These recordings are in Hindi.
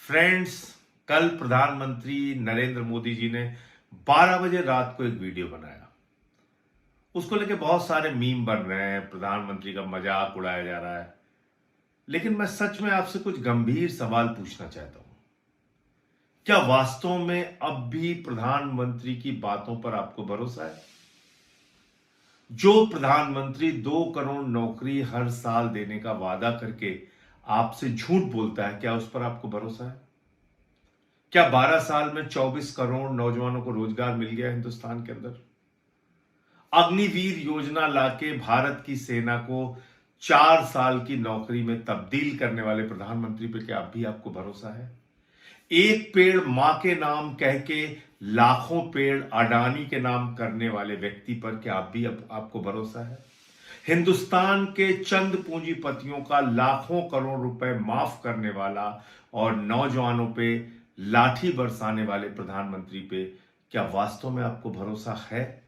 फ्रेंड्स, कल प्रधानमंत्री नरेंद्र मोदी जी ने 12 बजे रात को एक वीडियो बनाया। उसको लेके बहुत सारे मीम बन रहे हैं, प्रधानमंत्री का मजाक उड़ाया जा रहा है। लेकिन मैं सच में आपसे कुछ गंभीर सवाल पूछना चाहता हूं। क्या वास्तव में अब भी प्रधानमंत्री की बातों पर आपको भरोसा है? जो प्रधानमंत्री 2 करोड़ नौकरी हर साल देने का वादा करके आपसे झूठ बोलता है, क्या उस पर आपको भरोसा है? क्या 12 साल में 24 करोड़ नौजवानों को रोजगार मिल गया हिंदुस्तान के अंदर? अग्निवीर योजना लाके भारत की सेना को 4 साल की नौकरी में तब्दील करने वाले प्रधानमंत्री पे क्या अब भी आपको भरोसा है? एक पेड़ मां के नाम कह के लाखों पेड़ अडानी के नाम करने वाले व्यक्ति पर क्या अब भी आपको भरोसा है? हिंदुस्तान के चंद पूंजीपतियों का लाखों करोड़ रुपए माफ करने वाला और नौजवानों पे लाठी बरसाने वाले प्रधानमंत्री पे क्या वास्तव में आपको भरोसा है?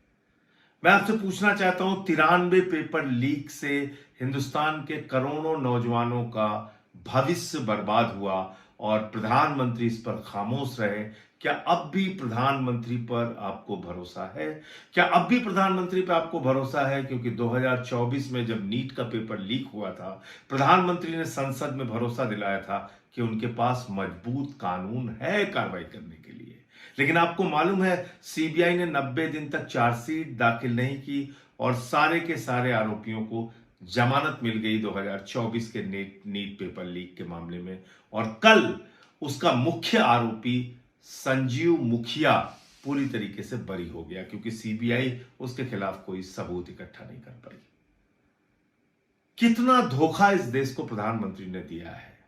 मैं आपसे पूछना चाहता हूं, 93 पेपर लीक से हिंदुस्तान के करोड़ों नौजवानों का भविष्य बर्बाद हुआ और प्रधानमंत्री इस पर खामोश रहे। क्या अब भी प्रधानमंत्री पर आपको भरोसा है? क्या अब भी प्रधानमंत्री पर आपको भरोसा है? क्योंकि 2024 में जब नीट का पेपर लीक हुआ था, प्रधानमंत्री ने संसद में भरोसा दिलाया था कि उनके पास मजबूत कानून है कार्रवाई करने के लिए। लेकिन आपको मालूम है, सीबीआई ने 90 दिन तक चार्जशीट दाखिल नहीं की और सारे के सारे आरोपियों को जमानत मिल गई 2024 के नीट पेपर लीक के मामले में। और कल उसका मुख्य आरोपी संजीव मुखिया पूरी तरीके से बरी हो गया, क्योंकि सीबीआई उसके खिलाफ कोई सबूत इकट्ठा नहीं कर पाई। कितना धोखा इस देश को प्रधानमंत्री ने दिया है।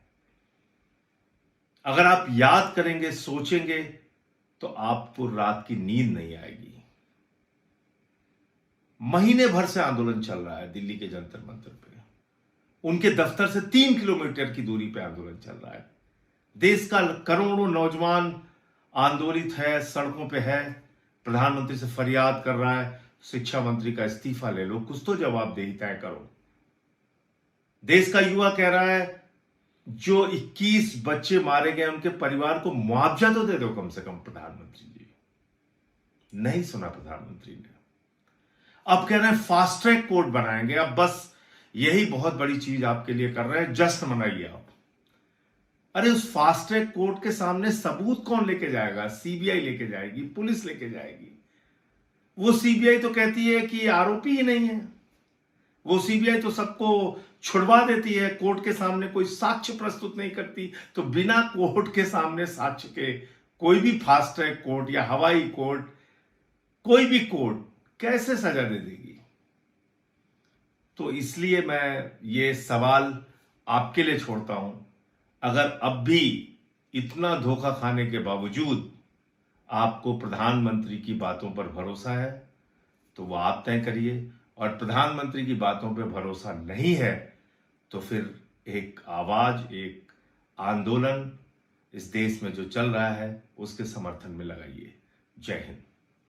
अगर आप याद करेंगे, सोचेंगे, तो आपको रात की नींद नहीं आएगी। महीने भर से आंदोलन चल रहा है दिल्ली के जंतर मंतर पे। उनके दफ्तर से 3 किलोमीटर की दूरी पे आंदोलन चल रहा है। देश का करोड़ों नौजवान आंदोलित है, सड़कों पे है, प्रधानमंत्री से फरियाद कर रहा है, शिक्षा मंत्री का इस्तीफा ले लो, कुछ तो जवाबदेही तय करो। देश का युवा कह रहा है, जो 21 बच्चे मारे गए उनके परिवार को मुआवजा तो दे दो कम से कम प्रधानमंत्री जी। नहीं सुना प्रधानमंत्री ने। अब कह रहे हैं फास्ट ट्रैक कोर्ट बनाएंगे। अब बस यही बहुत बड़ी चीज आपके लिए कर रहे हैं, जश्न मनाइए आप। अरे उस फास्ट ट्रैक कोर्ट के सामने सबूत कौन लेके जाएगा? सीबीआई लेके जाएगी, पुलिस लेके जाएगी। वो सीबीआई तो कहती है कि आरोपी ही नहीं है। वो सीबीआई तो सबको छुड़वा देती है, कोर्ट के सामने कोई साक्ष्य प्रस्तुत नहीं करती। तो बिना कोर्ट के सामने साक्ष्य के कोई भी फास्ट ट्रैक कोर्ट या हवाई कोर्ट, कोई भी कोर्ट कैसे सजा दे देगी? तो इसलिए मैं ये सवाल आपके लिए छोड़ता हूं। अगर अब भी इतना धोखा खाने के बावजूद आपको प्रधानमंत्री की बातों पर भरोसा है, तो वह आप तय करिए। और प्रधानमंत्री की बातों पर भरोसा नहीं है तो फिर एक आवाज, एक आंदोलन इस देश में जो चल रहा है उसके समर्थन में लगाइए। जय हिंद।